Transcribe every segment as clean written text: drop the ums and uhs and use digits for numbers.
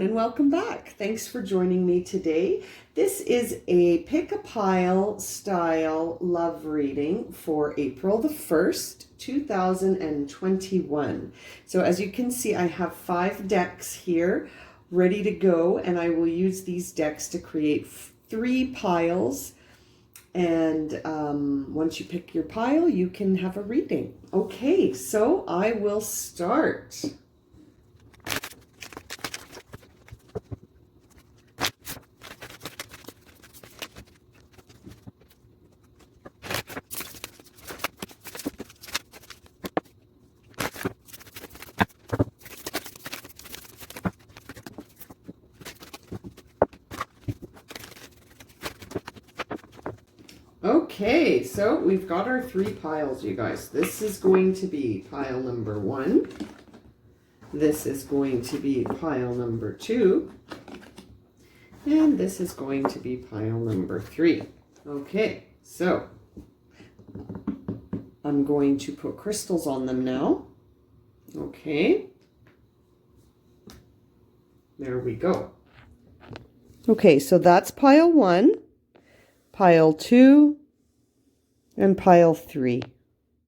and welcome back. Thanks for joining me today. This is a pick a pile style love reading for April the 1st, 2021. So as you can see, I have 5 decks here ready to go, and I will use these decks to create 3 piles. And once you pick your pile, you can have a reading. Okay, so I will start. Okay, so we've got our 3 piles, you guys. This is going to be pile number 1. This is going to be pile number 2. And this is going to be pile number 3. Okay, so I'm going to put crystals on them now. Okay. There we go. Okay, so that's pile 1. Pile 2, and pile 3.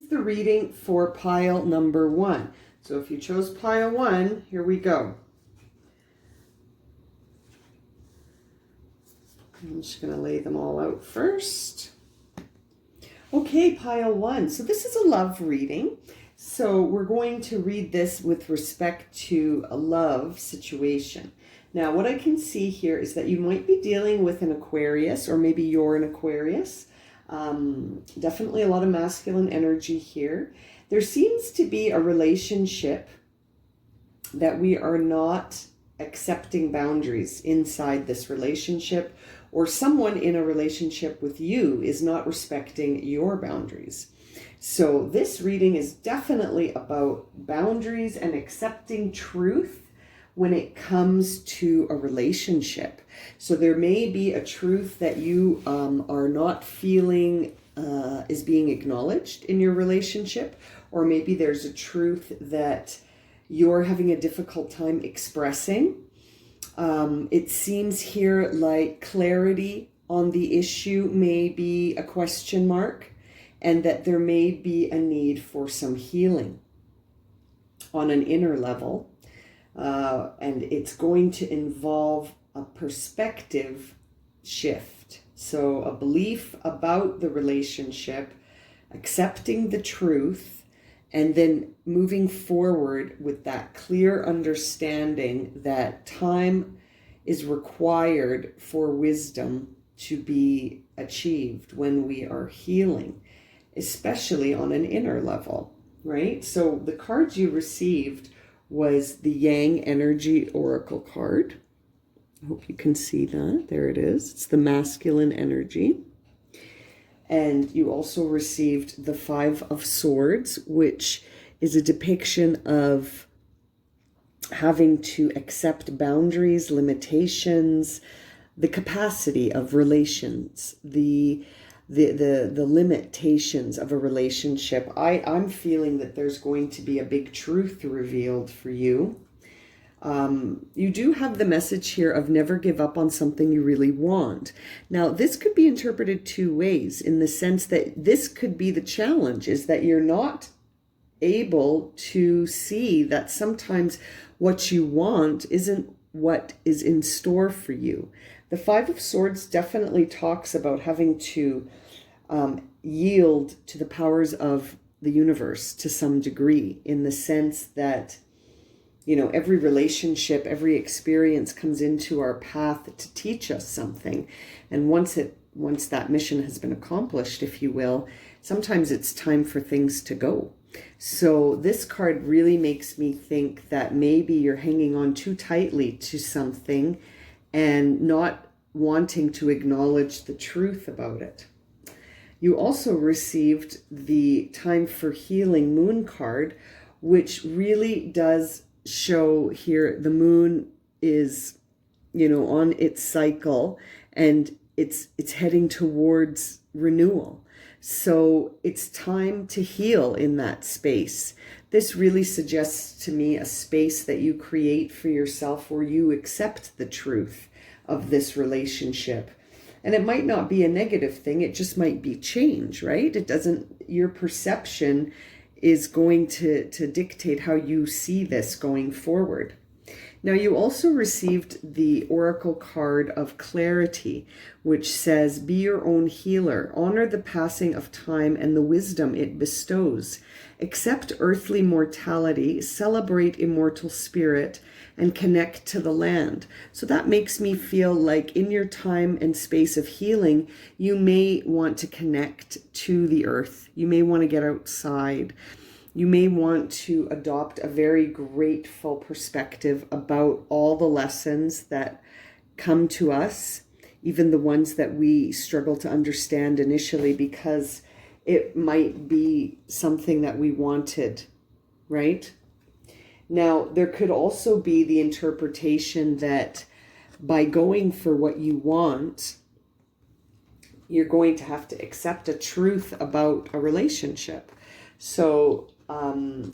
The reading for pile number 1. So if you chose pile 1, here we go. I'm just going to lay them all out first. Okay, pile 1. So this is a love reading. So we're going to read this with respect to a love situation. Now, what I can see here is that you might be dealing with an Aquarius, or maybe you're an Aquarius. Definitely a lot of masculine energy here. There seems to be a relationship that we are not accepting boundaries inside this relationship, or someone in a relationship with you is not respecting your boundaries. So this reading is definitely about boundaries and accepting truth when it comes to a relationship. So there may be a truth that you are not feeling is being acknowledged in your relationship, or maybe there's a truth that you're having a difficult time expressing. It seems here like clarity on the issue may be a question mark, and that there may be a need for some healing on an inner level. And it's going to involve a perspective shift. So a belief about the relationship, accepting the truth, and then moving forward with that clear understanding that time is required for wisdom to be achieved when we are healing, especially on an inner level, right? So the cards you received was the Yang Energy Oracle card. I hope you can see that. There it is. It's the masculine energy. And you also received the 5 of Swords, which is a depiction of having to accept boundaries, limitations, the capacity of relations, the limitations of a relationship. I'm feeling that there's going to be a big truth revealed for you. You do have the message here of never give up on something you really want. Now, this could be interpreted 2 ways, in the sense that this could be the challenge, is that you're not able to see that sometimes what you want isn't what is in store for you. The 5 of Swords definitely talks about having to yield to the powers of the universe to some degree, in the sense that, you know, every relationship, every experience comes into our path to teach us something. And once that mission has been accomplished, if you will, sometimes it's time for things to go. So this card really makes me think that maybe you're hanging on too tightly to something and not wanting to acknowledge the truth about it. You also received the Time for Healing Moon card, which really does show here the moon is, you know, on its cycle, and it's heading towards renewal. So it's time to heal in that space. This really suggests to me a space that you create for yourself where you accept the truth of this relationship. And it might not be a negative thing, it just might be change, right? It doesn't, your perception is going to dictate how you see this going forward. Now, you also received the Oracle card of Clarity, which says, be your own healer, honor the passing of time and the wisdom it bestows, accept earthly mortality, celebrate immortal spirit, and connect to the land. So that makes me feel like in your time and space of healing, you may want to connect to the earth. You may want to get outside. You may want to adopt a very grateful perspective about all the lessons that come to us, even the ones that we struggle to understand initially, because it might be something that we wanted, right? Now, there could also be the interpretation that by going for what you want, you're going to have to accept a truth about a relationship. So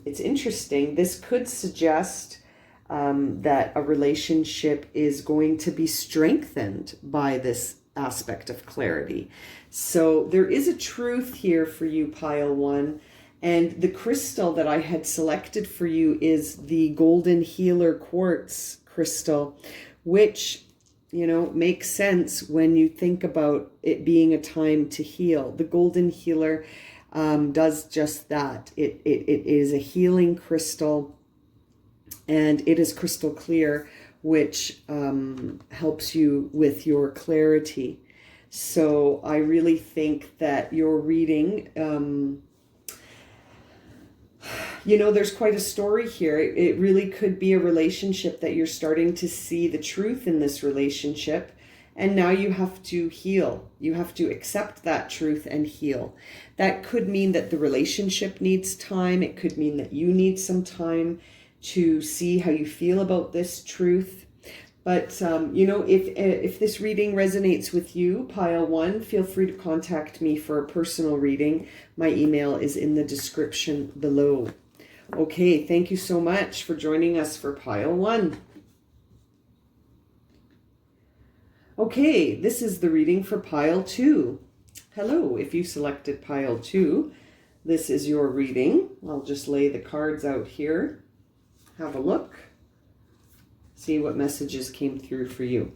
it's interesting. This could suggest that a relationship is going to be strengthened by this aspect of clarity. So there is a truth here for you, Pile 1. And the crystal that I had selected for you is the Golden Healer Quartz crystal, which, you know, makes sense when you think about it being a time to heal. The Golden Healer does just that. It is a healing crystal, and it is crystal clear, which helps you with your clarity. So I really think that your reading, you know, there's quite a story here. It really could be a relationship that you're starting to see the truth in this relationship. And now you have to heal. You have to accept that truth and heal. That could mean that the relationship needs time. It could mean that you need some time to see how you feel about this truth. But, you know, if this reading resonates with you, Pile 1, feel free to contact me for a personal reading. My email is in the description below. Okay, thank you so much for joining us for Pile 1. Okay, this is the reading for Pile 2. Hello, if you selected Pile 2, this is your reading. I'll just lay the cards out here. Have a look. See what messages came through for you.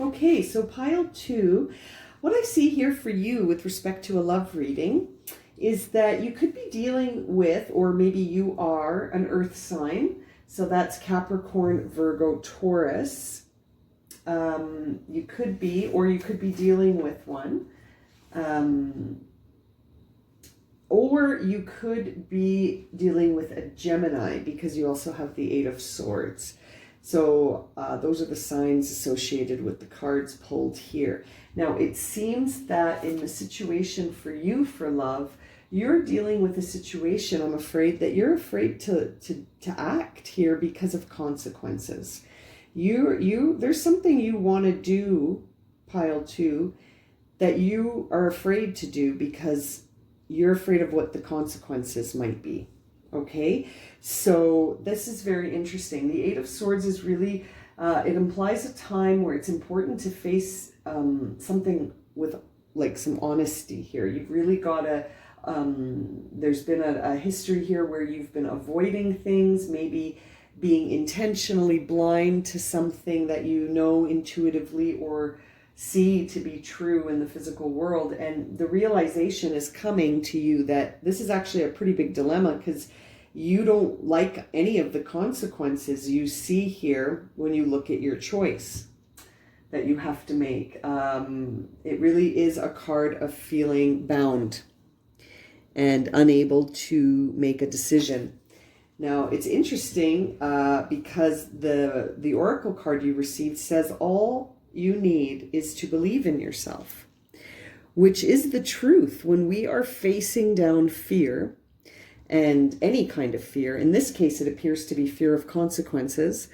Okay, so Pile 2, what I see here for you with respect to a love reading is that you could be dealing with, or maybe you are, an earth sign. So that's Capricorn, Virgo, Taurus. You could be, or you could be dealing with one. Or you could be dealing with a Gemini, because you also have the 8 of Swords. So those are the signs associated with the cards pulled here. Now, it seems that in the situation for you for love, you're dealing with a situation, I'm afraid, that you're afraid to act here because of consequences. There's something you want to do, Pile 2, that you are afraid to do because you're afraid of what the consequences might be. Okay, so this is very interesting. The 8 of Swords is really, it implies a time where it's important to face something with like some honesty here. You've really got to, there's been a history here where you've been avoiding things, maybe being intentionally blind to something that you know intuitively or see to be true in the physical world. And the realization is coming to you that this is actually a pretty big dilemma, because you don't like any of the consequences you see here when you look at your choice that you have to make. It really is a card of feeling bound and unable to make a decision. Now, it's interesting because the Oracle card you received says all you need is to believe in yourself, which is the truth. When we are facing down fear, and any kind of fear, in this case it appears to be fear of consequences,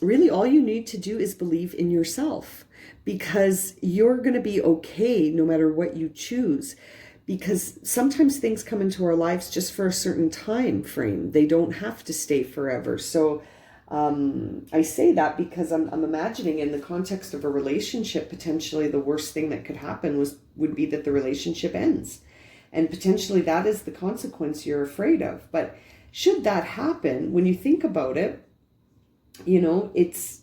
really all you need to do is believe in yourself, because you're going to be okay no matter what you choose. Because sometimes things come into our lives just for a certain time frame. They don't have to stay forever. So I say that because I'm imagining in the context of a relationship, potentially the worst thing that could happen would be that the relationship ends. And potentially that is the consequence you're afraid of. But should that happen, when you think about it, it's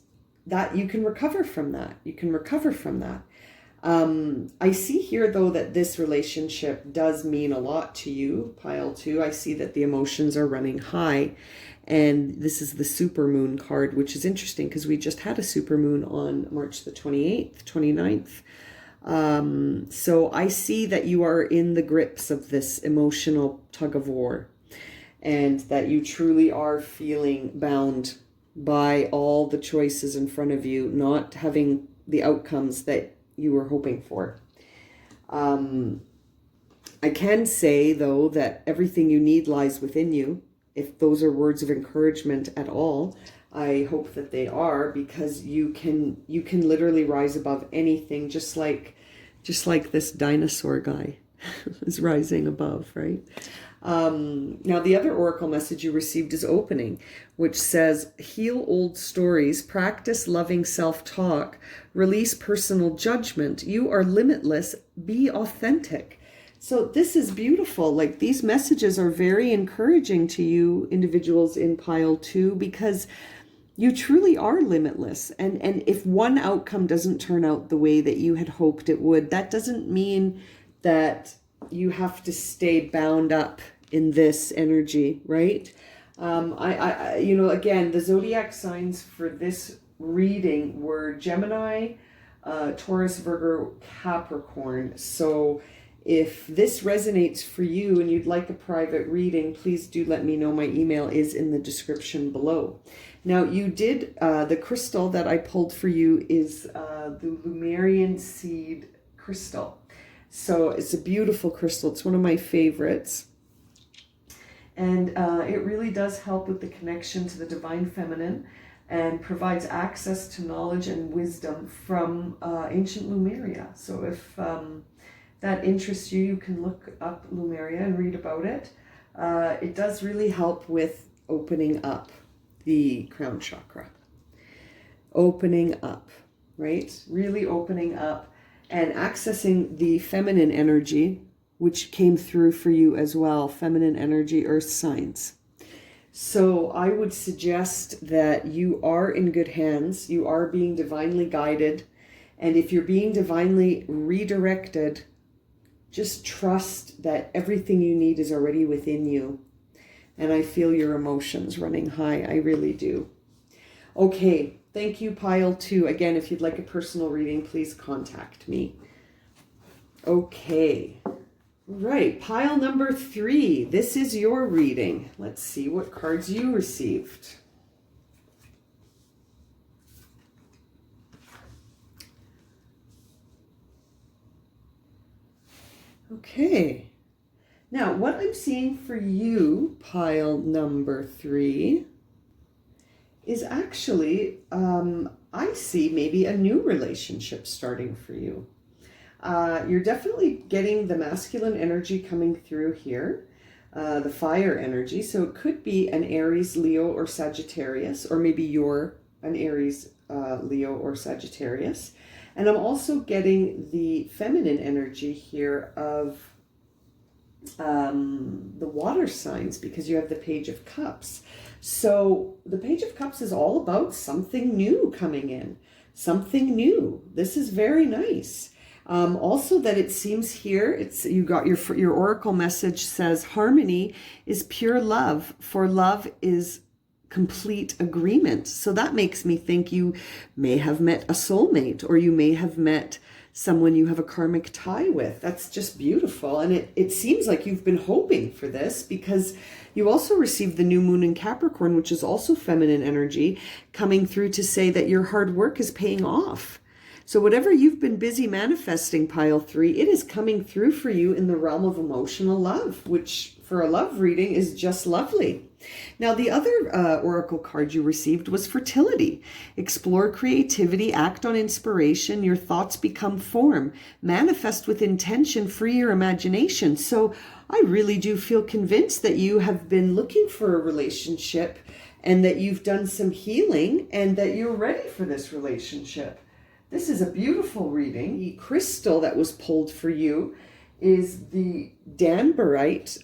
that you can recover from that. You can recover from that. I see here, though, that this relationship does mean a lot to you, pile 2. I see that the emotions are running high. And this is the supermoon card, which is interesting because we just had a supermoon on March the 28th, 29th. So I see that you are in the grips of this emotional tug of war, and that you truly are feeling bound by all the choices in front of you, not having the outcomes that you were hoping for. I can say, though, that everything you need lies within you. If those are words of encouragement at all, I hope that they are, because you can literally rise above anything, just like this dinosaur guy is rising above, right? Now, the other oracle message you received is opening, which says, heal old stories, practice loving self-talk, release personal judgment. You are limitless. Be authentic. So this is beautiful. Like, these messages are very encouraging to you individuals in pile 2, because you truly are limitless. And if one outcome doesn't turn out the way that you had hoped it would, that doesn't mean that you have to stay bound up in this energy, right? Again, the zodiac signs for this reading were Gemini, Taurus, Virgo, Capricorn. So if this resonates for you and you'd like a private reading, please do let me know. My email is in the description below. Now, you did, the crystal that I pulled for you is the Lemurian seed crystal. So it's a beautiful crystal. It's one of my favorites. And it really does help with the connection to the divine feminine, and provides access to knowledge and wisdom from ancient Lemuria. So if that interests you, you can look up Lemuria and read about it. It does really help with opening up the crown chakra. Opening up, right? Really opening up and accessing the feminine energy, which came through for you as well. Feminine energy, earth signs. So I would suggest that you are in good hands. You are being divinely guided. And if you're being divinely redirected, just trust that everything you need is already within you. And I feel your emotions running high. I really do. Okay, thank you, pile 2. Again, if you'd like a personal reading, please contact me. Okay, right, pile number 3. This is your reading. Let's see what cards you received. Okay. Now, what I'm seeing for you, pile number 3, is actually, I see maybe a new relationship starting for you. You're definitely getting the masculine energy coming through here, the fire energy. So it could be an Aries, Leo, or Sagittarius, or maybe you're an Aries, Leo, or Sagittarius. And I'm also getting the feminine energy here of the water signs, because you have the Page of Cups. So the Page of Cups is all about something new coming in, something new. This is very nice. Also, that it seems here, you got your oracle message says harmony is pure love, for love is complete agreement. So that makes me think you may have met a soulmate, or you may have met someone you have a karmic tie with. That's just beautiful. And it seems like you've been hoping for this, because you also received the new moon in Capricorn, which is also feminine energy, coming through to say that your hard work is paying off. So whatever you've been busy manifesting, pile 3, it is coming through for you in the realm of emotional love, which for a love reading is just lovely. Now, the other oracle card you received was fertility. Explore creativity, act on inspiration, your thoughts become form, manifest with intention, free your imagination. So I really do feel convinced that you have been looking for a relationship and that you've done some healing and that you're ready for this relationship. This is a beautiful reading. The crystal that was pulled for you is the Danburite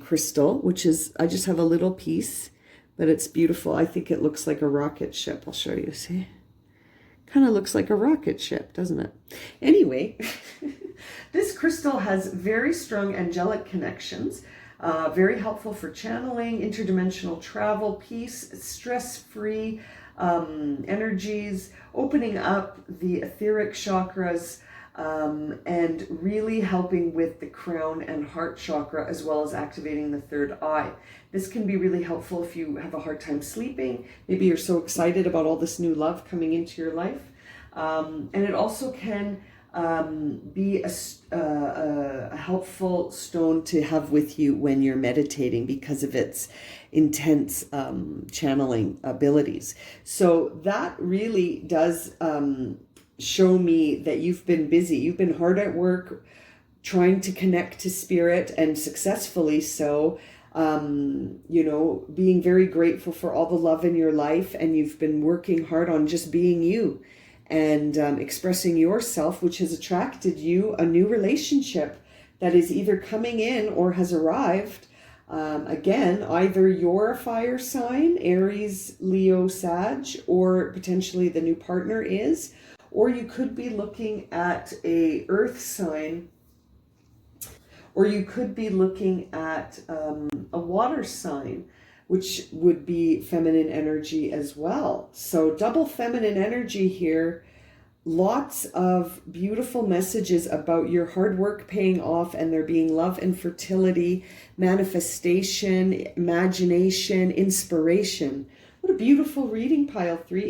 crystal, which is, I just have a little piece, but it's beautiful. I think it looks like a rocket ship. I'll show you, see? Kind of looks like a rocket ship, doesn't it? Anyway, this crystal has very strong angelic connections, very helpful for channeling, interdimensional travel, peace, stress-free energies, opening up the etheric chakras, and really helping with the crown and heart chakra, as well as activating the third eye. This can be really helpful if you have a hard time sleeping. Maybe you're so excited about all this new love coming into your life. And it also can be a helpful stone to have with you when you're meditating because of its intense channeling abilities. So that really does show me that you've been busy. You've been hard at work trying to connect to spirit, and successfully so. You know, being very grateful for all the love in your life, and you've been working hard on just being you and expressing yourself, which has attracted you a new relationship that is either coming in or has arrived. Again, either you're a fire sign, Aries, Leo, Sag, or potentially the new partner is, or you could be looking at a earth sign, or you could be looking at a water sign, which would be feminine energy as well. So double feminine energy here. Lots of beautiful messages about your hard work paying off and there being love and fertility, manifestation, imagination, inspiration. What a beautiful reading, pile 3.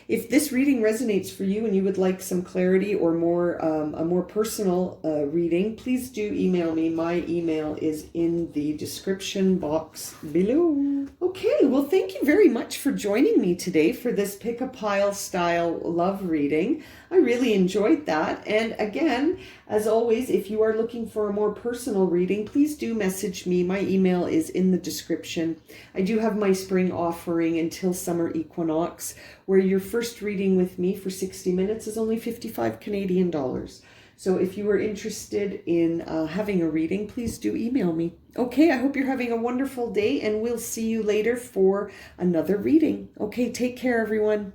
If this reading resonates for you and you would like some clarity or more a more personal reading, please do email me. My email is in the description box below. Okay, well, thank you very much for joining me today for this pick a pile style love reading. I really enjoyed that. And again, as always, if you are looking for a more personal reading, please do message me. My email is in the description. I do have my spring offering until summer equinox, where your first reading with me for 60 minutes is only 55 Canadian dollars. So if you are interested in having a reading, please do email me. Okay, I hope you're having a wonderful day, and we'll see you later for another reading. Okay, take care, everyone.